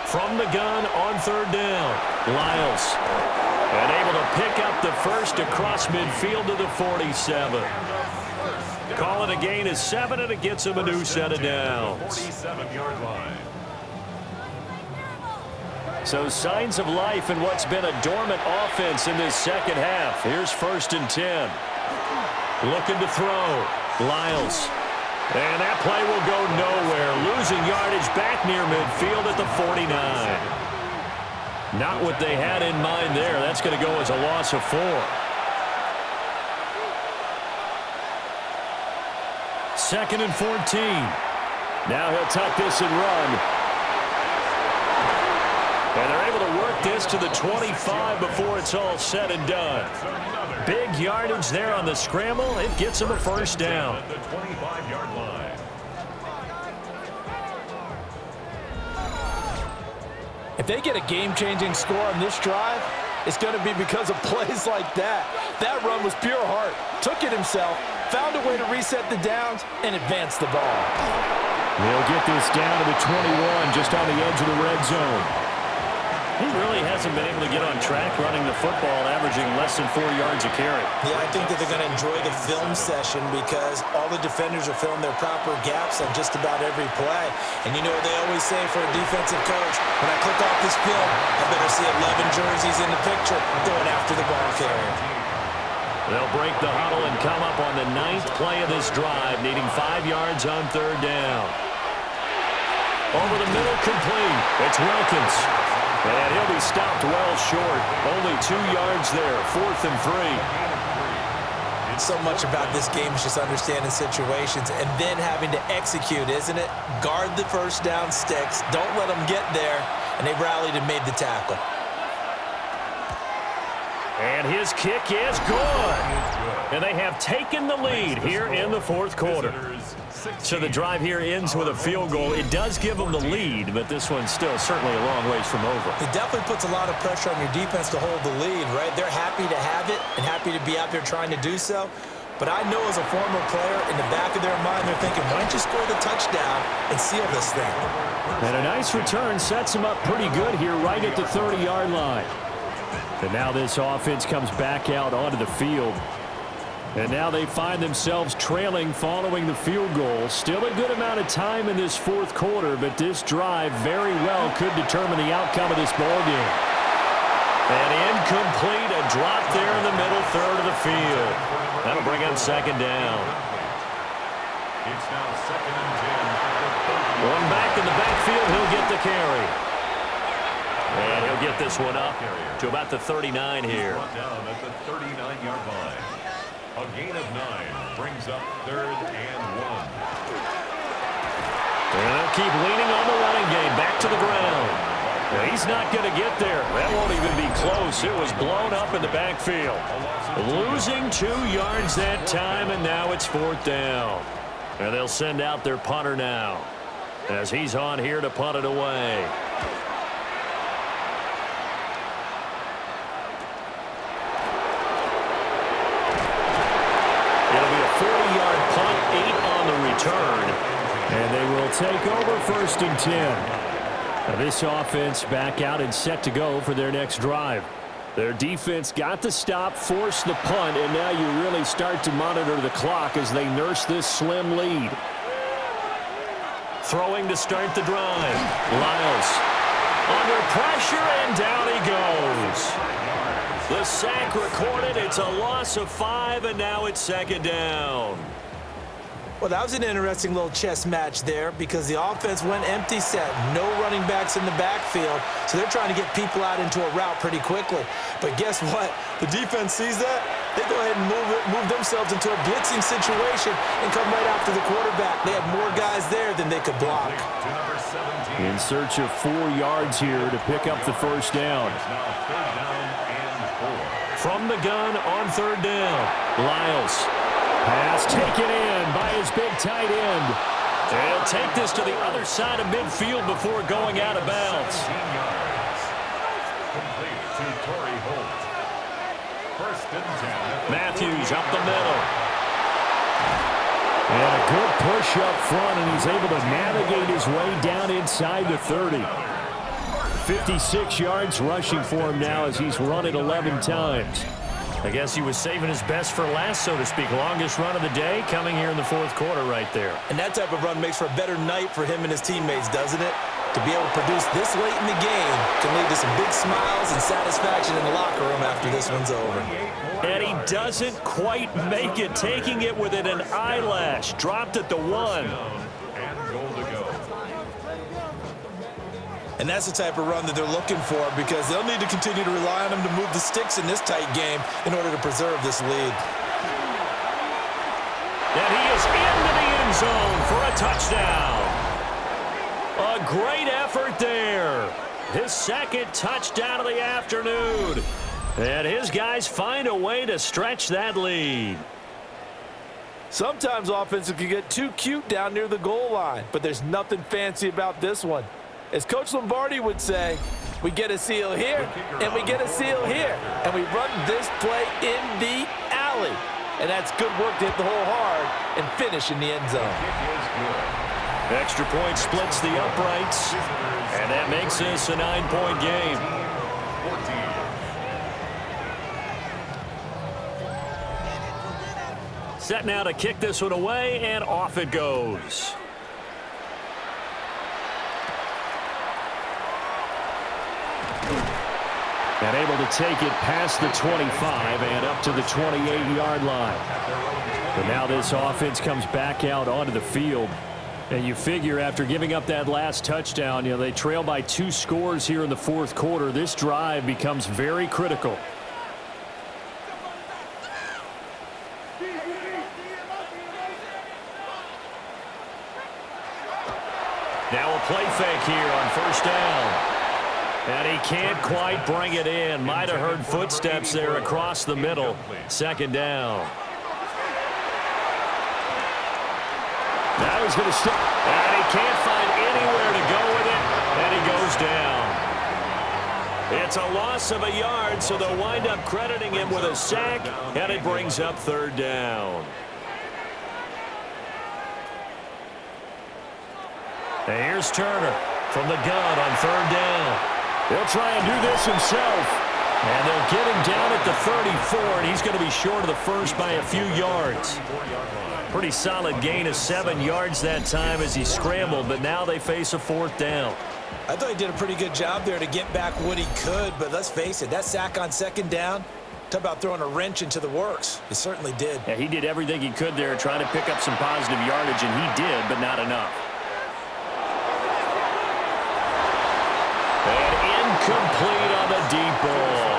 From the gun on 3rd down. Lyles. And able to pick up the first across midfield to the 47. Call it a gain of 7, and it gets him a new set of downs. 47-yard line. So signs of life in what's been a dormant offense in this 2nd half. Here's 1st and 10. Looking to throw. Lyles. And that play will go nowhere. Losing yardage back near midfield at the 49. Not what they had in mind there. That's going to go as a loss of 4. 2nd and 14. Now he'll tuck this and run. And they're able to work this to the 25 before it's all said and done. Big yardage there on the scramble. It gets him a 1st down. The 25-yard line. If they get a game-changing score on this drive, it's going to be because of plays like that. That run was pure heart. Took it himself, found a way to reset the downs, and advance the ball. They'll get this down to the 21, just on the edge of the red zone. He really hasn't been able to get on track running the football, averaging less than 4 yards a carry. Yeah, I think that they're going to enjoy the film session because all the defenders are filling their proper gaps on just about every play. And you know what they always say for a defensive coach, when I click off this film, I better see 11 jerseys in the picture going after the ball carrier. They'll break the huddle and come up on the 9th play of this drive, needing 5 yards on 3rd down. Over the middle, complete. It's Wilkins. And he'll be stopped well short. Only 2 yards there. 4th and 3. So much about this game is just understanding situations and then having to execute, isn't it? Guard the 1st down sticks. Don't let them get there. And they rallied and made the tackle. And his kick is good. And they have taken the lead here in the 4th quarter. So the drive here ends with a field goal. It does give them the lead, but this one's still certainly a long ways from over. It definitely puts a lot of pressure on your defense to hold the lead, right? They're happy to have it and happy to be out there trying to do so. But I know as a former player, in the back of their mind, they're thinking, why don't you score the touchdown and seal this thing? And a nice return sets them up pretty good here right at the 30-yard line. And now this offense comes back out onto the field. And now they find themselves trailing following the field goal. Still a good amount of time in this fourth quarter, but this drive very well could determine the outcome of this ballgame. And incomplete, a drop there in the middle third of the field. That'll bring up second down. It's now 2nd and 10. One back in the backfield, he'll get the carry. And he'll get this one up to about the 39 here. Down at the 39-yard line. A gain of 9 brings up 3rd and 1. And they'll keep leaning on the running game. Back to the ground. Well, he's not going to get there. That won't even be close. It was blown up in the backfield. Losing 2 yards that time, and now it's 4th down. And they'll send out their punter now as he's on here to punt it away. It'll be a 40-yard punt, 8 on the return. And they will take over 1st and 10. Now this offense back out and set to go for their next drive. Their defense got the stop, forced the punt, and now you really start to monitor the clock as they nurse this slim lead. Throwing to start the drive. Lyles under pressure, and down he goes. The sack recorded. It's a loss of 5, and now it's 2nd down. Well, that was an interesting little chess match there because the offense went empty set. No running backs in the backfield, so they're trying to get people out into a route pretty quickly. But guess what? The defense sees that. They go ahead and move themselves into a blitzing situation and come right after the quarterback. They had more guys there than they could block. In search of 4 yards here to pick up the 1st down. From the gun on 3rd down. Lyles. Pass taken in by his big tight end. They'll take this to the other side of midfield before going out of bounds. Complete to Torrey Holt. 1st and 10. Matthews up the middle. And a good push up front, and he's able to navigate his way down inside the 30. 56 yards rushing for him now as he's run it 11 times. I guess he was saving his best for last, so to speak. Longest run of the day coming here in the 4th quarter right there. And that type of run makes for a better night for him and his teammates, doesn't it? To be able to produce this late in the game can lead to some big smiles and satisfaction in the locker room after this one's over. And he doesn't quite make it, taking it within an eyelash. Dropped at the 1. And goal to go. And that's the type of run that they're looking for because they'll need to continue to rely on him to move the sticks in this tight game in order to preserve this lead. And he is into the end zone for a touchdown. A great effort there. His 2nd touchdown of the afternoon. And his guys find a way to stretch that lead. Sometimes offenses can get too cute down near the goal line, but there's nothing fancy about this one. As Coach Lombardi would say, we get a seal here, and we get a seal here, and we run this play in the alley. And that's good work to hit the hole hard and finish in the end zone. Extra point splits the uprights, and that makes this a 9-point game. Set now to kick this one away, and off it goes. And able to take it past the 25 and up to the 28-yard line. But now this offense comes back out onto the field. And you figure after giving up that last touchdown, they trail by 2 scores here in the 4th quarter. This drive becomes very critical. Now a play fake here on 1st down. And he can't quite bring it in. Might have heard footsteps there across the middle. 2nd down. Now he's going to stick. And he can't find anywhere to go with it. And he goes down. It's a loss of a yard, so they'll wind up crediting him with a sack, and it brings up third down. And here's Turner from the gun on third down. He'll try and do this himself. And they'll get him down at the 34, and he's going to be short of the first by a few yards. Pretty solid gain of 7 yards that time as he scrambled, but now they face a fourth down. I thought he did a pretty good job there to get back what he could, but let's face it, that sack on second down, talk about throwing a wrench into the works. He certainly did. Yeah, he did everything he could there trying to pick up some positive yardage, and he did, but not enough. And incomplete on the deep ball.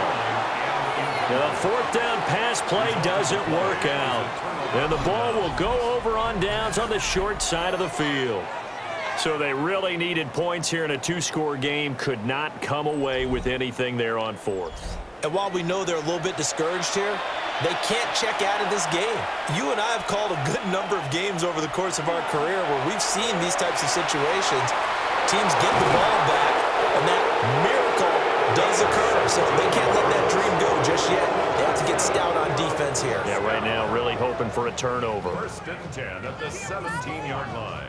The fourth down pass play doesn't work out. And the ball will go over on downs on the short side of the field. So they really needed points here in a two-score game. Could not come away with anything there on fourth. And while we know they're a little bit discouraged here, they can't check out of this game. You and I have called a good number of games over the course of our career where we've seen these types of situations. Teams get the ball back, and that miracle does occur. So they can't let that dream go just yet. They have to get stout on defense here. Yeah, right now really hoping for a turnover. First and 10 at the 17-yard line.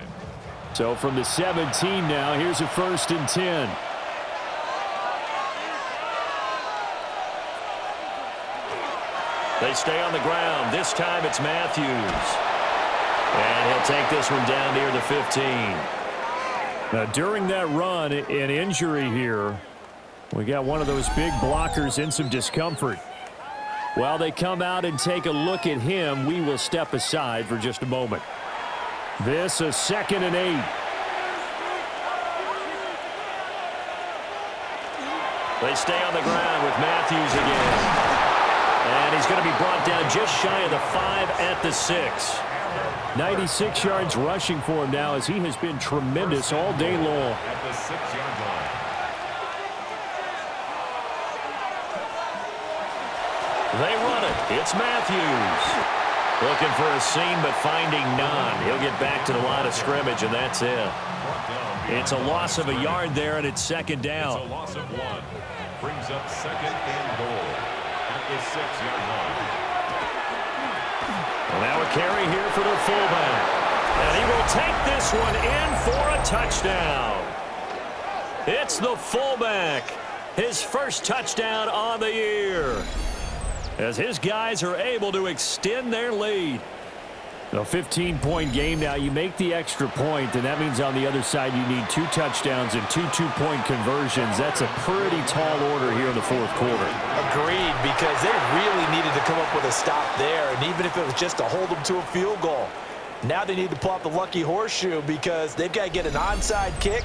So from the 17 now, here's a first and 10. They stay on the ground. This time it's Matthews. And he'll take this one down near the 15. Now, during that run, an injury here. We got one of those big blockers in some discomfort. While they come out and take a look at him, we will step aside for just a moment. This is 2nd and 8. They stay on the ground with Matthews again. And he's going to be brought down just shy of the 5 at the 6. 96 yards rushing for him now as he has been tremendous all day long. At the 6-yard line. They run it. It's Matthews. Looking for a seam, but finding none. He'll get back to the line of scrimmage, and that's it. It's a loss of a yard there, and it's second down. It's a loss of 1. Brings up 2nd and goal at the 6-yard line. Well, now a carry here for the fullback. And he will take this one in for a touchdown. It's the fullback. His first touchdown on the year, as his guys are able to extend their lead. A 15-point game now. You make the extra point, and that means on the other side you need 2 touchdowns and 2 two-point conversions. That's a pretty tall order here in the fourth quarter. Agreed, because they really needed to come up with a stop there, and even if it was just to hold them to a field goal. Now they need to pull out the lucky horseshoe because they've got to get an onside kick,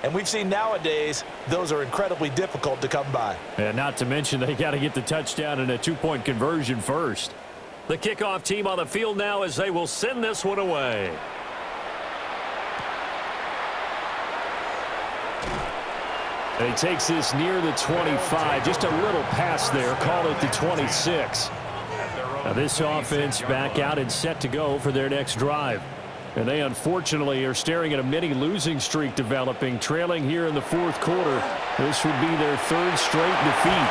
and we've seen nowadays those are incredibly difficult to come by. And not to mention they got to get the touchdown and a 2-point conversion first. The kickoff team on the field now as they will send this one away. And he takes this near the 25. Just a little pass there. Call it the 26. Now this offense back out and set to go for their next drive. And they unfortunately are staring at a mini losing streak developing, trailing here in the fourth quarter. This would be their 3rd straight defeat.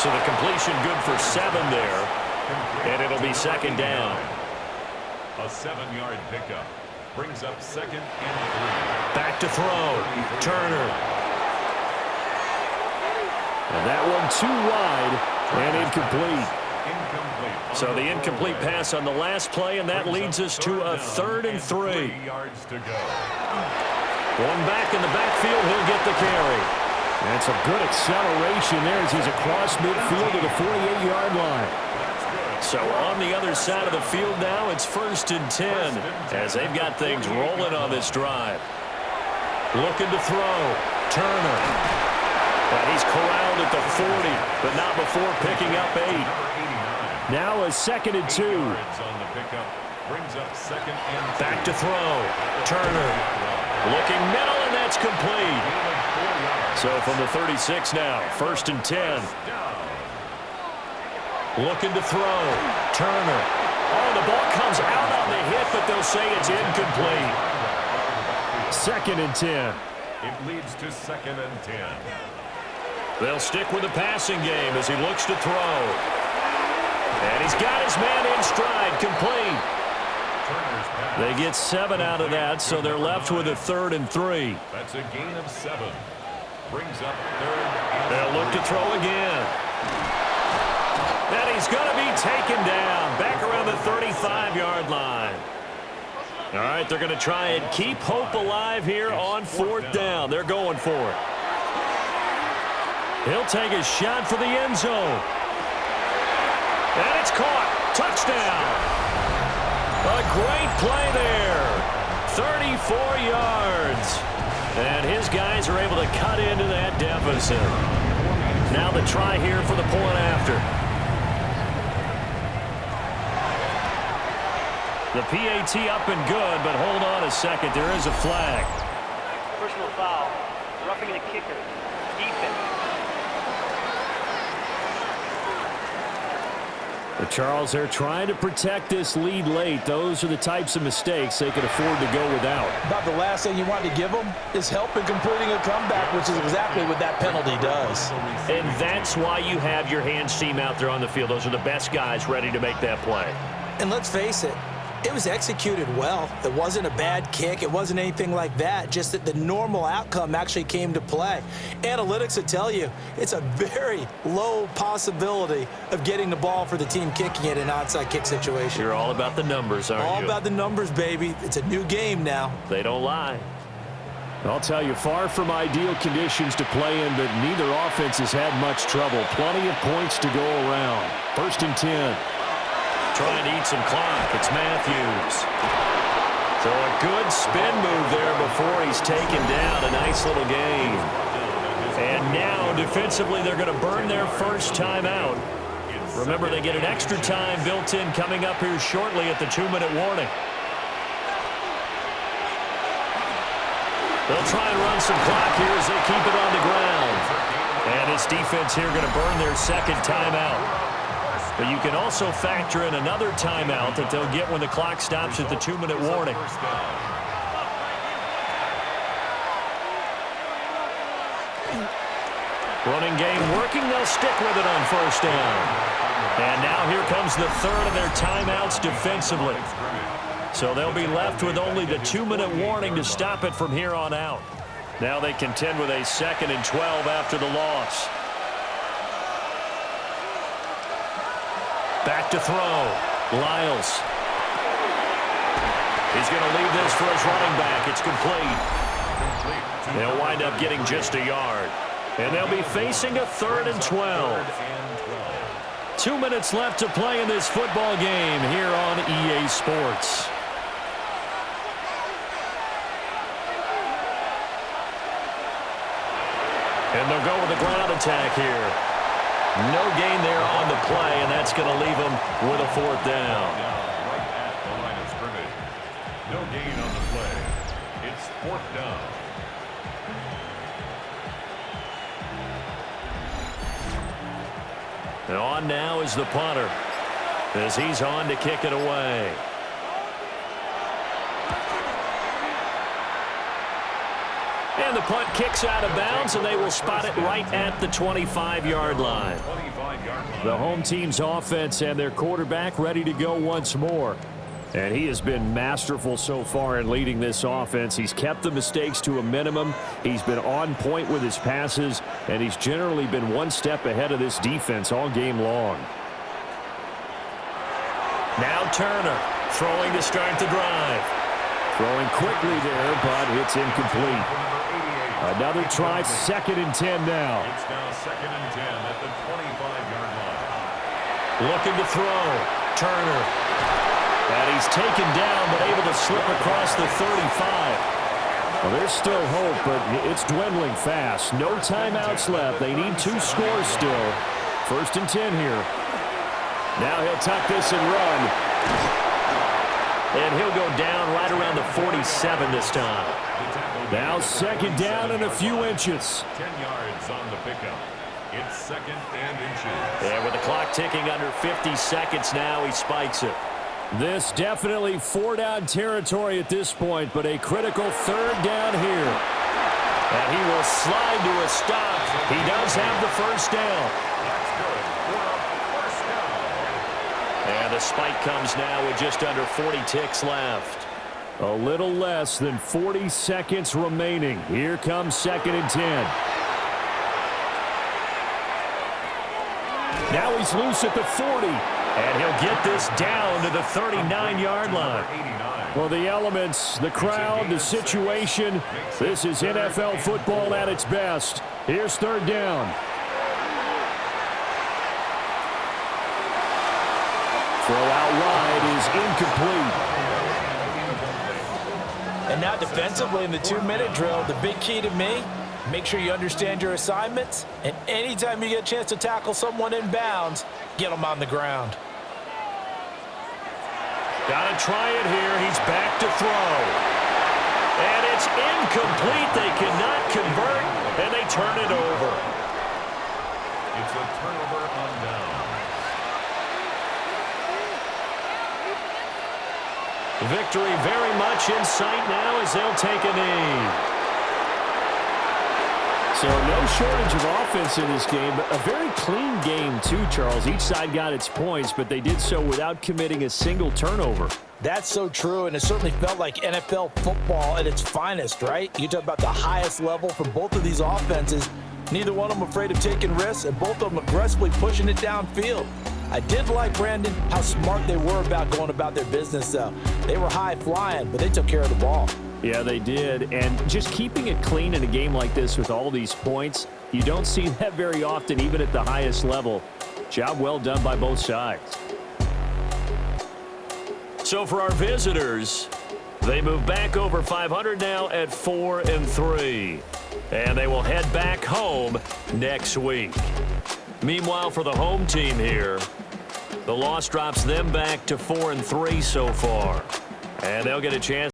So the completion good for 7 there. And it'll be second down. A 7-yard pickup. Brings up 2nd and 3. Back to throw. Turner. And that one too wide and incomplete. So the incomplete pass on the last play, and that leads us to a 3rd and 3. 3 yards to go. One back in the backfield. He'll get the carry. And some good acceleration there as he's across midfield to the 48-yard line. So on the other side of the field now, it's 1st and 10 as they've got things rolling on this drive. Looking to throw. Turner. And he's corralled at the 40, but not before picking up 8. Now a 2nd and 2. Back to throw. Turner. Looking middle, and that's complete. So from the 36 now, 1st and 10. Looking to throw. Turner. Oh, the ball comes out on the hit, but they'll say it's incomplete. 2nd and 10. It leads to 2nd and 10. They'll stick with the passing game as he looks to throw. And he's got his man in stride, complete. They get 7 out of that, so they're left with a 3rd and 3. That's a gain of 7. Brings up 3rd. They'll look to throw again. And he's going to be taken down back around the 35-yard line. All right, they're going to try and keep hope alive here on 4th down. They're going for it. He'll take a shot for the end zone. And it's caught. Touchdown. A great play there. 34 yards. And his guys are able to cut into that deficit. Now the try here for the point after. The PAT up and good, but hold on a second. There is a flag. Personal foul. Roughing the kicker. Defense. But Charles, they're trying to protect this lead late. Those are the types of mistakes they could afford to go without. About the last thing you want to give them is help in completing a comeback, which is exactly what that penalty does. And that's why you have your hands team out there on the field. Those are the best guys ready to make that play. And let's face it, it was executed well. It wasn't a bad kick. It wasn't anything like that. Just that the normal outcome actually came to play. Analytics will tell you it's a very low possibility of getting the ball for the team kicking it in an onside kick situation. You're all about the numbers, aren't you? All about the numbers, baby. It's a new game now. They don't lie. I'll tell you, far from ideal conditions to play in, but neither offense has had much trouble. Plenty of points to go around. 1st and 10. Trying to eat some clock. It's Matthews. So a good spin move there before he's taken down. A nice little gain. And now, defensively, they're going to burn their first timeout. Remember, they get an extra time built in coming up here shortly at the 2-minute warning. They'll try and run some clock here as they keep it on the ground. And this defense here going to burn their second timeout. But you can also factor in another timeout that they'll get when the clock stops at the 2-minute warning. Running game working. They'll stick with it on 1st down. And now here comes the 3rd of their timeouts defensively. So they'll be left with only the 2-minute warning to stop it from here on out. Now they contend with a 2nd and 12 after the loss. Back to throw. Lyles. He's going to leave this for his running back. It's complete. They'll wind up getting just a yard. And they'll be facing a 3rd and 12. 2 minutes left to play in this football game here on EA Sports. And they'll go with a ground attack here. No gain there on the play, and that's going to leave them with a 4th down. Right at the line of scrimmage. No gain on the play. It's 4th down. And on now is the punter as he's on to kick it away. And the punt kicks out of bounds, and they will spot it right at the 25-yard line. The home team's offense and their quarterback ready to go once more. And he has been masterful so far in leading this offense. He's kept the mistakes to a minimum. He's been on point with his passes, and he's generally been one step ahead of this defense all game long. Now Turner throwing to start the drive. Throwing quickly there, but it's incomplete. Another try, 2nd and 10 now. It's now 2nd and 10 at the 25-yard line. Looking to throw. Turner. And he's taken down, but able to slip across the 35. Well, there's still hope, but it's dwindling fast. No timeouts left. They need 2 scores still. 1st and 10 here. Now he'll tuck this and run. And he'll go down right around the 47 this time. Now 2nd down and a few inches. 10 yards on the pickup. It's 2nd and inches. And with the clock ticking under 50 seconds now, he spikes it. This definitely four-down territory at this point, but a critical third down here. And he will slide to a stop. He does have the first down. That's good. First down. And the spike comes now with just under 40 ticks left. A little less than 40 seconds remaining. Here comes 2nd and 10. Now he's loose at the 40. And he'll get this down to the 39-yard line. Well, the elements, the crowd, the situation, this is NFL football at its best. Here's 3rd down. Throw out wide is incomplete. And now defensively in the 2-minute drill, the big key to me, make sure you understand your assignments, and anytime you get a chance to tackle someone in bounds, get them on the ground. Got to try it here. He's back to throw. And it's incomplete. They cannot convert, and they turn it over. It's a turnover on down. Victory very much in sight now as they'll take a knee. So no shortage of offense in this game, but a very clean game too, Charles. Each side got its points, but they did so without committing a single turnover. That's so true, and it certainly felt like NFL football at its finest, right? You talk about the highest level for both of these offenses. Neither one of them afraid of taking risks, and both of them aggressively pushing it downfield. I did like, Brandon, how smart they were about going about their business, though. They were high-flying, but they took care of the ball. Yeah, they did. And just keeping it clean in a game like this with all these points, you don't see that very often, even at the highest level. Job well done by both sides. So for our visitors, they move back over 500 now at 4-3. And they will head back home next week. Meanwhile, for the home team here, the loss drops them back to 4-3 so far. And they'll get a chance